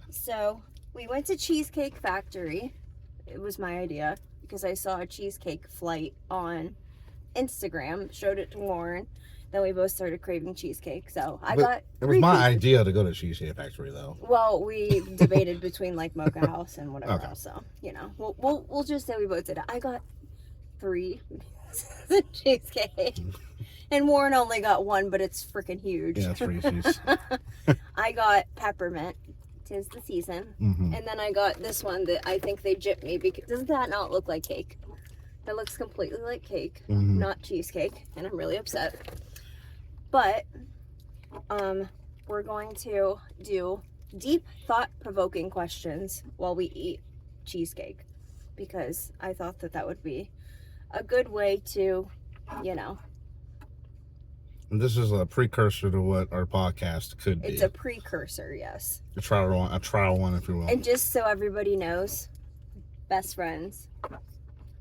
So we went to Cheesecake Factory. It was my idea because I saw a cheesecake flight on Instagram, showed it to Lauren. Then we both started craving cheesecake. So I But got it was 3 my pieces. idea to go to Cheesecake Factory, though. Well, we debated between like Mocha House and whatever Okay. else. So we'll just say we both did it. I got 3 pieces of cheesecake, and Warren only got 1, but it's freaking huge. Yeah, it's Reese's. I got peppermint. 'Tis the season. Mm-hmm. And then I got this one that I think they gypped me because doesn't that not look like cake? That looks completely like cake, Mm-hmm. not cheesecake, and I'm really upset. But we're going to do deep thought-provoking questions while we eat cheesecake because I thought that would be a good way to, you know, And this is a precursor to what our podcast could be. it's a precursor, yes. A trial one, if you will. And just so everybody knows, best friends,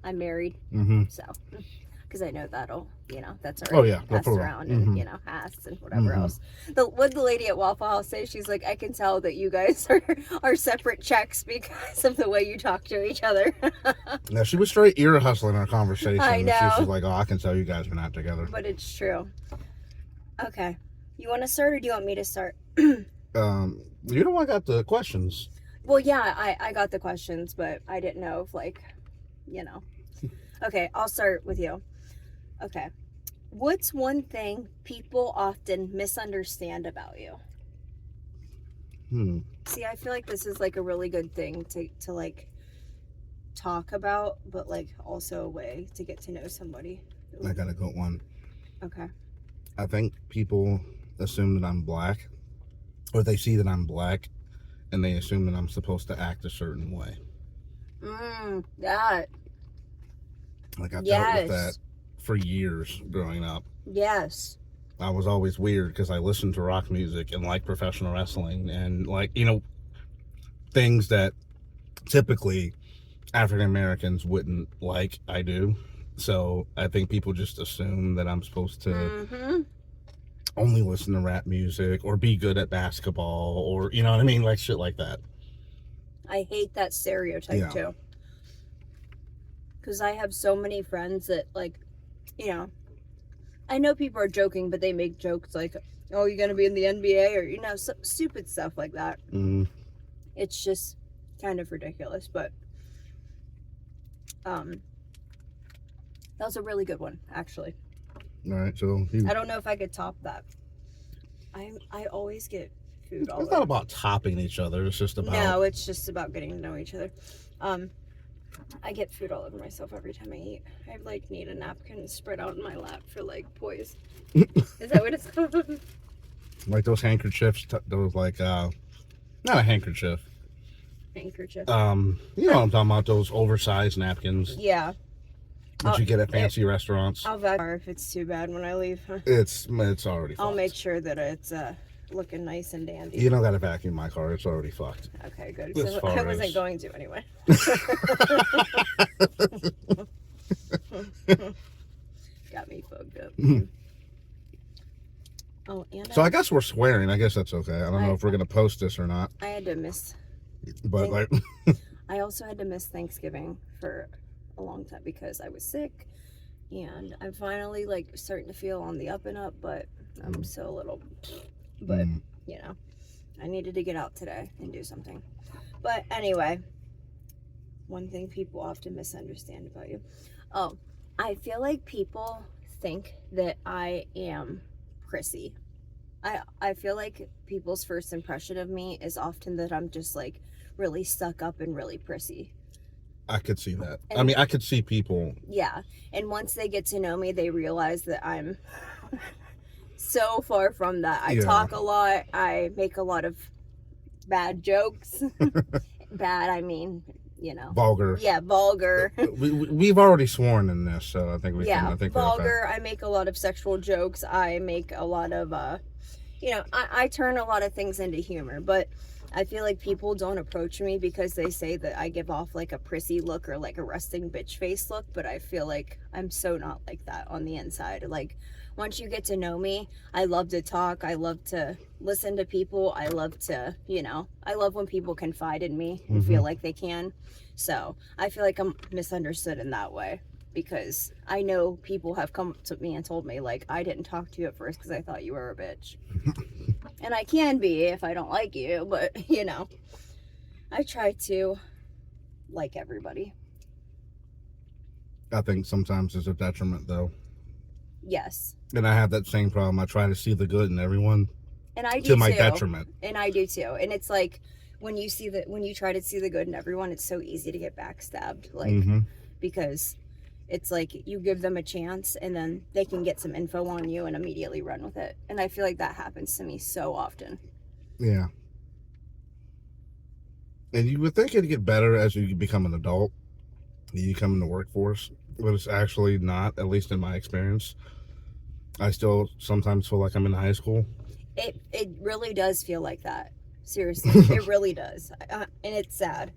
I'm married, Mm-hmm. so because I know that'll, that's Oh, already yeah, no passed problem. around and Mhm. asked and whatever Mhm. else. What the lady at Waffle House say? She's like, I can tell that you guys are separate checks because of the way you talk to each other. Yeah, she was straight ear hustling our conversation. I know. She was like, "Oh, I can tell you guys are not together." But it's true. Okay, you want to start or do you want me to start? You know, I got the questions. Well, yeah, I got the questions, but I didn't know if Okay, I'll start with you. Okay. What's one thing people often misunderstand about you? See, I feel like this is like a really good thing to like talk about, but like also a way to get to know somebody. I got a good one. Okay. I think people assume that I'm black, or they see that I'm black, and they assume that I'm supposed to act a certain way. That. Like I dealt Yes. with that for years growing up. Yes. I was always weird because I listened to rock music and like professional wrestling and things that typically African Americans wouldn't like. I do. So I think people just assume that I'm supposed to only listen to rap music or be good at basketball or, you know what I mean? Like shit like that. I hate that stereotype too. Because I have so many friends that I know people are joking, but they make jokes like, oh, you're going to be in the NBA or, stupid stuff like that. It's just kind of ridiculous, but that was a really good one, actually. All right, so I don't know if I could top that. I always get food all it's over. not about topping each other. It's just about... No, it's just about getting to know each other. I get food all over myself every time I eat. I need a napkin spread out in my lap for poise. Is that what it's called? Like those handkerchiefs, those not a handkerchief. Handkerchief. You know what I'm talking about, those oversized napkins Yeah. that you get at fancy restaurants. I'll vacuum if it's too bad when I leave. It's already fucked. I'll make sure that it's looking nice and dandy. You don't got to vacuum my car. It's already fucked. Okay, good. As So far I wasn't as- going to anyway. Got me fucked up. Oh, and So I guess we're swearing. I guess that's okay. I don't know if we're going to post this or not. I had to miss. But I also had to miss Thanksgiving for a long time because I was sick, and I'm finally starting to feel on the up and up, but I'm still a little. But I needed to get out today and do something. But anyway, one thing people often misunderstand about you. Oh, I feel like people think that I am prissy. I feel like people's first impression of me is often that I'm just really stuck up and really prissy. I could see that. And- I mean, I could see people. Yeah. And once they get to know me, they realize that I'm so far from that. I talk a lot. I make a lot of bad jokes. Bad, I mean, Vulgar. Yeah, vulgar. We've already sworn in this, so I think we can. Yeah, I think we're okay. vulgar. I make a lot of sexual jokes. I make a lot of, I turn a lot of things into humor, but I feel like people don't approach me because they say that I give off a prissy look or a resting bitch face look, but I feel like I'm so not like that on the inside. once you get to know me, I love to talk. I love to listen to people. I love to, I love when people confide in me and feel like they can. So I feel like I'm misunderstood in that way, because I know people have come to me and told me, like, I didn't talk to you at first because I thought you were a bitch. And I can be if I don't like you, but, I try to like everybody. I think sometimes it's a detriment, though. Yes. And I have that same problem. I try to see the good in everyone. And I do to my too. detriment. And I do too. And it's like when you try to see the good in everyone, it's so easy to get backstabbed. Like, because it's like you give them a chance and then they can get some info on you and immediately run with it. And I feel like that happens to me so often. Yeah. And you would think it'd get better as you become an adult, you come in the workforce, but it's actually not, at least in my experience. I still sometimes feel like I'm in high school. It really does feel like that. Seriously, it really does. And it's sad.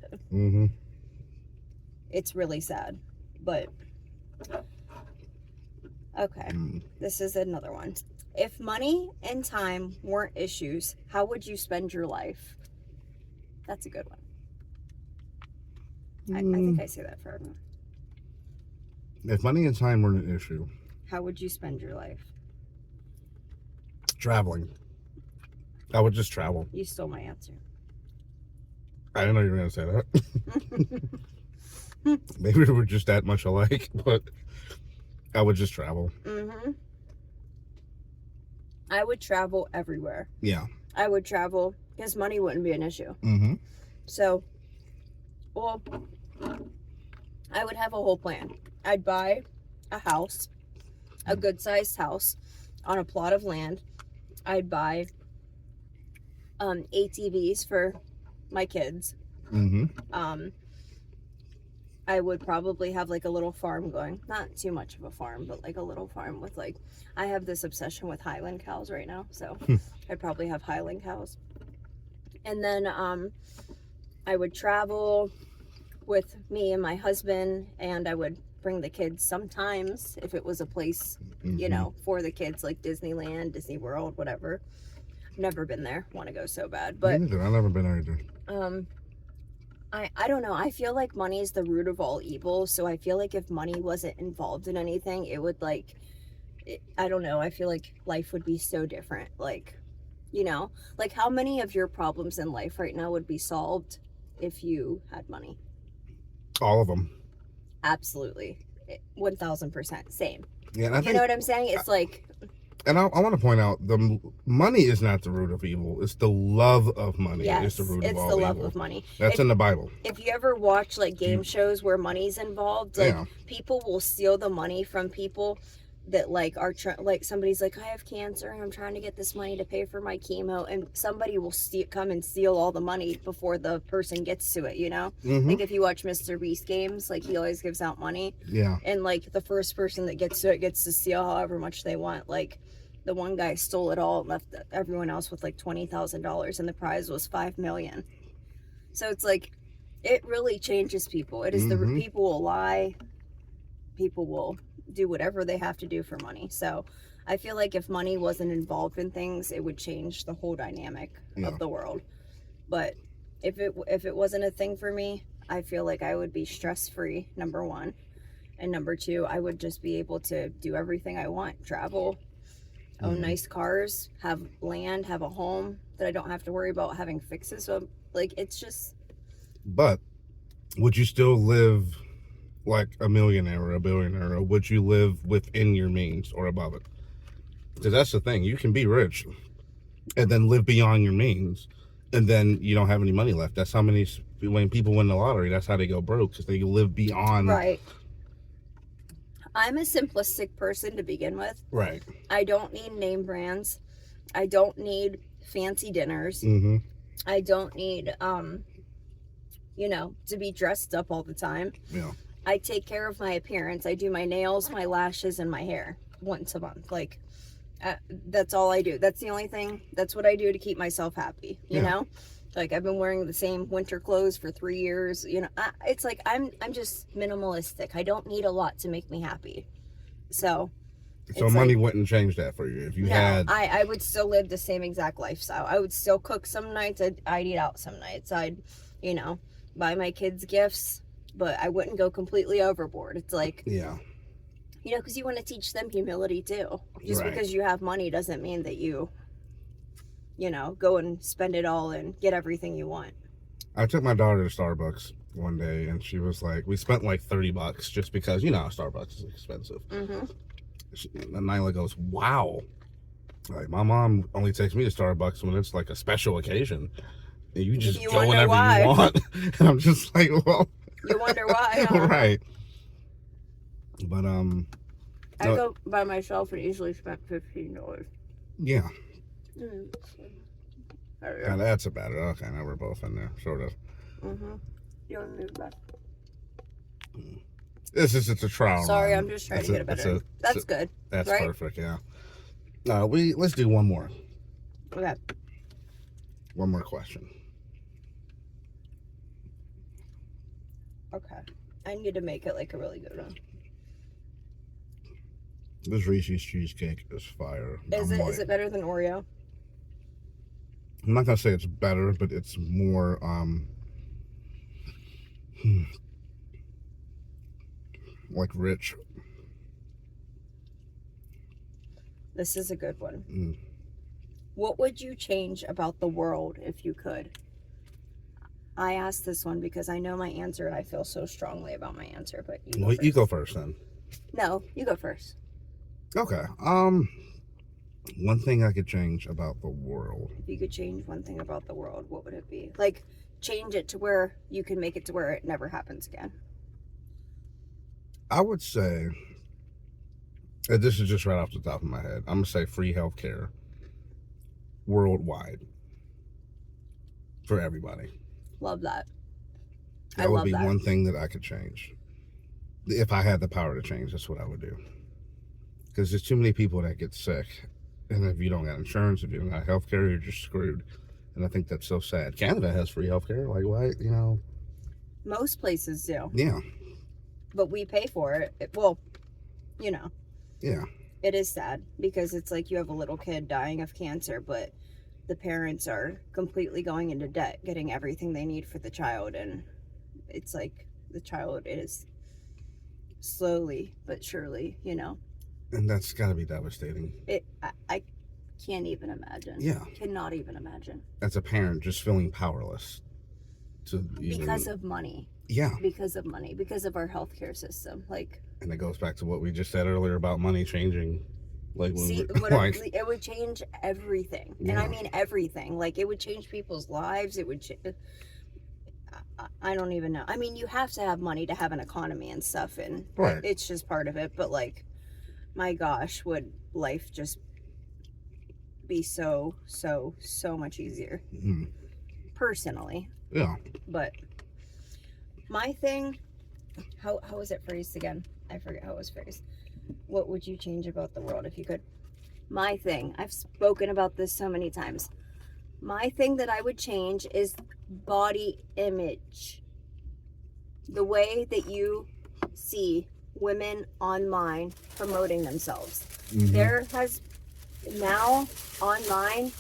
It's really sad. But, okay, this is another one. If money and time weren't issues, how would you spend your life? That's a good one. I think I say that for everyone. If money and time weren't an issue, how would you spend your life? Traveling. I would just travel. You stole my answer. I didn't know you were going to say that. Maybe we're just that much alike, but I would just travel. I would travel everywhere. Yeah. I would travel because money wouldn't be an issue. So, well, I would have a whole plan. I'd buy a house, a good-sized house on a plot of land. I'd buy ATVs for my kids. I would probably have like a little farm going. Not too much of a farm, but like a little farm with like, I have this obsession with Highland cows right now. So I'd probably have Highland cows. And then I would travel with me and my husband, and I would bring the kids sometimes if it was a place, for the kids, like Disneyland, Disney World, whatever. Never been there. Want to go so bad. But I've never been there either. I don't know. I feel like money is the root of all evil. So I feel like if money wasn't involved in anything, it would I don't know. I feel like life would be so different. Like, like how many of your problems in life right now would be solved if you had money? All of them. Absolutely. 1000%. Same. Yeah, and I think, you know what I'm saying? It's like... And I want to point out, the money is not the root of evil. It's the love of money. Yes, is the root of all it's the love evil. of money. That's in the Bible. If you ever watch like game shows where money's involved, like people will steal the money from people that like are like somebody's like, I have cancer and I'm trying to get this money to pay for my chemo, and somebody will come and steal all the money before the person gets to it. Like if you watch Mr. Beast games, like he always gives out money. Yeah. And like the first person that gets to it gets to steal however much they want. Like the one guy stole it all and left everyone else with like $20,000, and the prize was $5 million. So it's like, it really changes people. It is people will lie, people will do whatever they have to do for money. So I feel like if money wasn't involved in things, it would change the whole dynamic of the world. But if it wasn't a thing for me, I feel like I would be stress-free, number one. And number two, I would just be able to do everything I want. Travel, own nice cars, have land, have a home that I don't have to worry about having fixes. So like, it's just... But would you still live like a millionaire or a billionaire, or would you live within your means or above it? Because that's the thing. You can be rich and then live beyond your means, and then you don't have any money left. That's how many, when people win the lottery, that's how they go broke, because they live beyond. Right. I'm a simplistic person to begin with. Right. I don't need name brands. I don't need fancy dinners. I don't need, to be dressed up all the time. Yeah. I take care of my appearance. I do my nails, my lashes, and my hair once a month. Like, that's all I do. That's the only thing. That's what I do to keep myself happy. You know, like I've been wearing the same winter clothes for 3 years. It's like I'm just minimalistic. I don't need a lot to make me happy. So, So It's money like, wouldn't change that for you if you no, had. I would still live the same exact lifestyle. I would still cook some nights. I'd eat out some nights. I'd, you know, buy my kids gifts, but I wouldn't go completely overboard. It's like, Yeah. you know, because you want to teach them humility too. Just Right. because you have money doesn't mean that you know, go and spend it all and get everything you want. I took my daughter to Starbucks one day, and she was like, we spent like $30 just because, you know, Starbucks is expensive. Mm-hmm. And Nyla goes, wow. Like, my mom only takes me to Starbucks when it's like a special occasion. And you just You go wonder whenever why. you want. And I'm just like, well. You wonder why, huh? Right. But, I go by myself and easily spent $15. yeah. Mm. Yeah, that's about it. Okay, now we're both in there, sort of. Mm-hmm. You want to move back? It's a trial. Sorry, run. I'm just trying to get a better. That's good. That's right? perfect. Yeah. Let's do one more. Okay. One more question. Okay. I need to make it like a really good one. This Reese's cheesecake is fire. Is it better than Oreo? I'm not gonna say it's better, but it's more like rich. This is a good one. Mm. What would you change about the world if you could? I asked this one because I know my answer and I feel so strongly about my answer, but You go first then. No, you go first. Okay. One thing I could change about the world. If you could change one thing about the world, what would it be? Like, change it to where you can make it to where it never happens again. I would say, and this is just right off the top of my head, I'm gonna say free healthcare worldwide for everybody. Love that. That would be one thing that I could change. If I had the power to change, that's what I would do. Because there's too many people that get sick. And if you don't got insurance, if you don't got health care, you're just screwed. And I think that's so sad. Canada has free health care. Like, why, you know? Most places do. Yeah. But we pay for it. Well, you know. Yeah. It is sad because it's like you have a little kid dying of cancer, but the parents are completely going into debt, getting everything they need for the child. And it's like the child is slowly but surely, you know. And that's got to be devastating. I can't even imagine. Yeah. Cannot even imagine. As a parent, just feeling powerless. Because of money. Yeah. Because of money. Because of our healthcare system. Like. And it goes back to what we just said earlier about money changing. Like, it would change everything. Yeah. And I mean everything. Like, it would change people's lives. It would I don't even know. I mean, you have to have money to have an economy and stuff. And right. It's just part of it. But, like, my gosh, would life just be so much easier. Mm-hmm. Personally. Yeah. But my thing, how was it phrased again? I forget how it was phrased. What would you change about the world if you could? My thing, I've spoken about this so many times. My thing that I would change is body image. The way that you see women online promoting themselves. Mm-hmm. There has now online,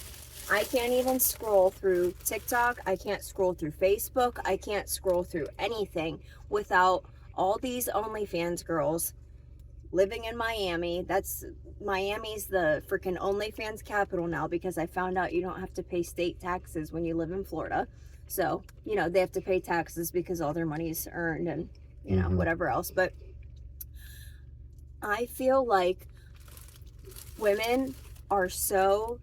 I can't even scroll through TikTok. I can't scroll through Facebook. I can't scroll through anything without all these OnlyFans girls living in Miami. Miami's the freaking OnlyFans capital now because I found out you don't have to pay state taxes when you live in Florida. So, you know, they have to pay taxes because all their money's earned and, you know, whatever else. But I feel like women are so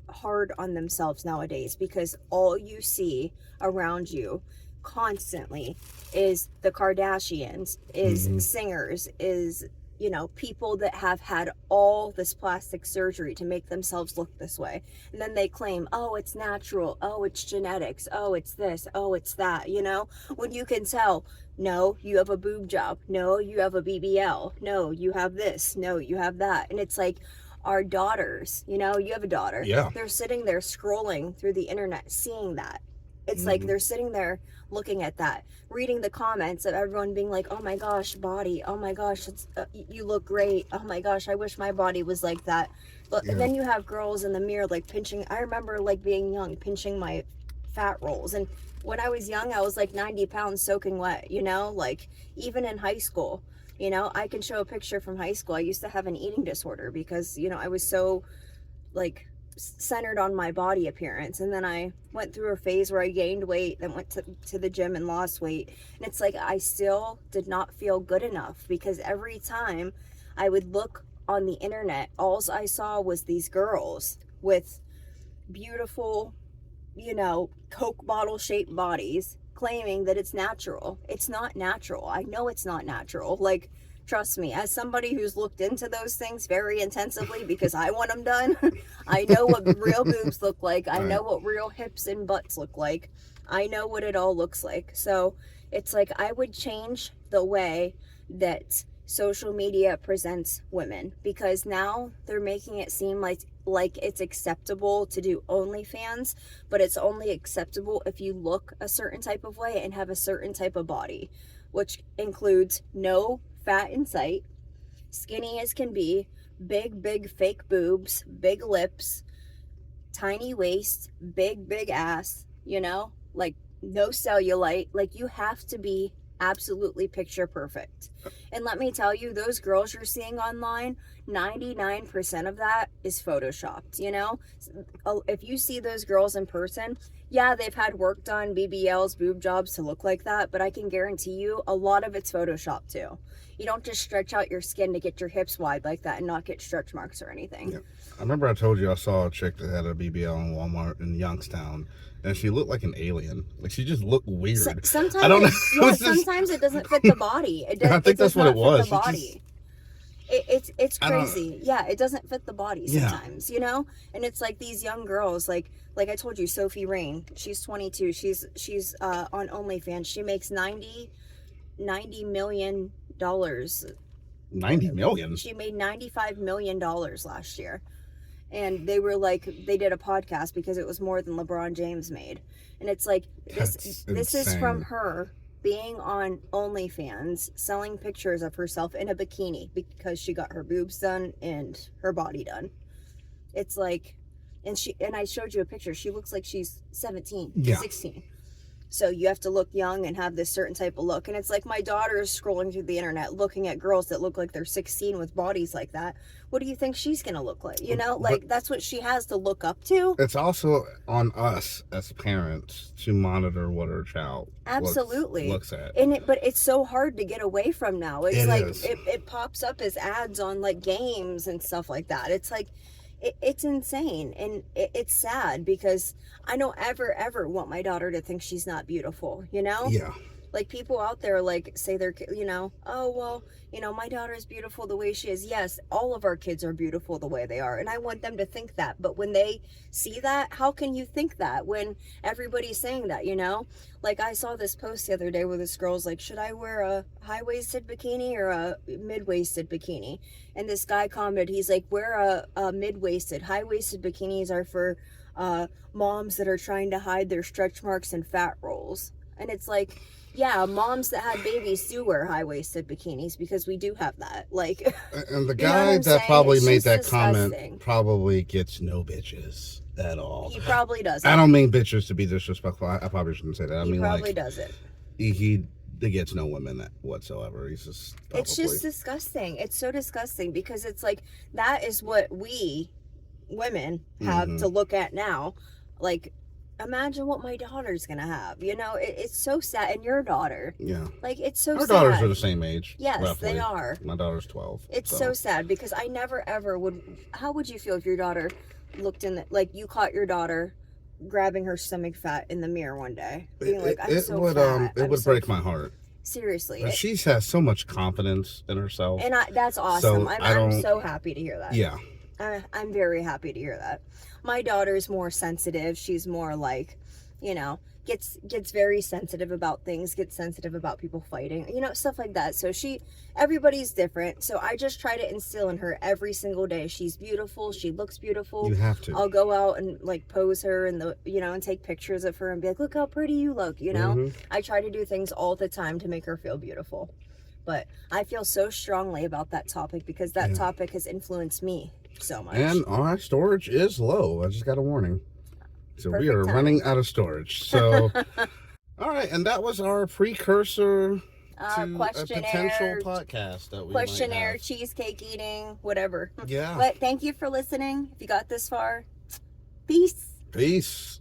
hard on themselves nowadays because all you see around you constantly is the Kardashians, is singers, is, you know, people that have had all this plastic surgery to make themselves look this way. And then they claim, oh, it's natural. Oh, it's genetics. Oh, it's this. Oh, it's that, you know, when you can tell, no, you have a boob job. No, you have a BBL. No, you have this. No, you have that. And it's like our daughters, you know, you have a daughter. Yeah. They're sitting there scrolling through the internet, seeing that. It's like they're sitting there looking at that, reading the comments of everyone being like, oh my gosh, body, oh my gosh, it's, you look great, oh my gosh, I wish my body was like that. But and then you have girls in the mirror like pinching. I remember like being young, pinching my fat rolls, and when I was young I was like 90 pounds soaking wet, you know, like even in high school, you know, I can show a picture from high school. I used to have an eating disorder because, you know, I was so like centered on my body appearance, and then I went through a phase where I gained weight, then went to the gym and lost weight, and it's like I still did not feel good enough because every time I would look on the internet, all I saw was these girls with beautiful, you know, Coke bottle shaped bodies claiming that it's natural. It's not natural. I know it's not natural. Like, trust me, as somebody who's looked into those things very intensively because I want them done, I know what real boobs look like. I know what real hips and butts look like. I know what it all looks like. So it's like I would change the way that social media presents women, because now they're making it seem like it's acceptable to do OnlyFans, but it's only acceptable if you look a certain type of way and have a certain type of body, which includes no fat in sight, skinny as can be, big fake boobs, big lips, tiny waist, big ass, you know, like no cellulite. Like, you have to be absolutely picture perfect. And let me tell you, those girls you're seeing online, 99% of that is photoshopped, you know. If you see those girls in person, yeah, they've had work done, BBLs, boob jobs to look like that, but I can guarantee you a lot of it's photoshopped too. You don't just stretch out your skin to get your hips wide like that and not get stretch marks or anything. Yeah. I remember I told you I saw a chick that had a BBL in Walmart in Youngstown, and she looked like an alien. Like, she just looked weird. Sometimes I don't know. Yeah, sometimes it doesn't fit the body. I think that's what it was. The body. It's crazy. Yeah, it doesn't fit the body sometimes, you know? And it's like these young girls, like I told you, Sophie Rain, she's 22. She's on OnlyFans. She makes $90 million. 90 million? She made $95 million last year. And they were like, they did a podcast because it was more than LeBron James made. And it's like, this is from her being on OnlyFans, selling pictures of herself in a bikini because she got her boobs done and her body done. It's like, and I showed you a picture. She looks like she's 17, 16. So you have to look young and have this certain type of look. And it's like, my daughter is scrolling through the internet looking at girls that look like they're 16 with bodies like that. What do you think she's going to look like? You know, like, that's what she has to look up to. It's also on us as parents to monitor what our child looks at. But it's so hard to get away from now. It's it pops up as ads on like games and stuff like that. It's like, it's insane, and it's sad because I don't ever want my daughter to think she's not beautiful, you know? Yeah. Like, people out there like say they're, you know, oh, well, you know, my daughter is beautiful the way she is. Yes, all of our kids are beautiful the way they are, and I want them to think that. But when they see that, how can you think that when everybody's saying that, you know? Like, I saw this post the other day where this girl's like, should I wear a high-waisted bikini or a mid-waisted bikini? And this guy commented, he's like, wear a mid-waisted. High-waisted bikinis are for moms that are trying to hide their stretch marks and fat rolls. And it's like, yeah, moms that had babies do wear high-waisted bikinis because we do have that. Like, and the guy that probably made that comment probably gets no bitches at all. He probably doesn't. I don't mean bitches to be disrespectful. I probably shouldn't say that. I mean, probably doesn't. He gets no women whatsoever. He's just It's just disgusting. It's so disgusting because it's like, that is what we women have to look at now. Like, imagine what my daughter's gonna have, you know? It's so sad. And your daughter, like, it's so sad. Our daughters are the same age. Yes, roughly. they are. My daughter's 12. It's so sad because I never ever would. How would you feel if your daughter looked in like, you caught your daughter grabbing her stomach fat in the mirror one day, being like, I'm so fat. It would break my heart. Seriously. She has so much confidence in herself, and that's awesome. So I'm so happy to hear that. Yeah. I'm very happy to hear that. My daughter's more sensitive. She's more like, you know, gets very sensitive about things, gets sensitive about people fighting, you know, stuff like that. So everybody's different. So I just try to instill in her every single day, she's beautiful, she looks beautiful. You have to. I'll go out and like pose her and and take pictures of her and be like, look how pretty you look, you know. I try to do things all the time to make her feel beautiful. But I feel so strongly about that topic because that topic has influenced me so much. And our storage is low. I just got a warning. So we are running out of storage. So, all right. And that was our precursor to a potential podcast that we questionnaire, might have. Cheesecake eating, whatever. Yeah. But thank you for listening. If you got this far, peace. Peace.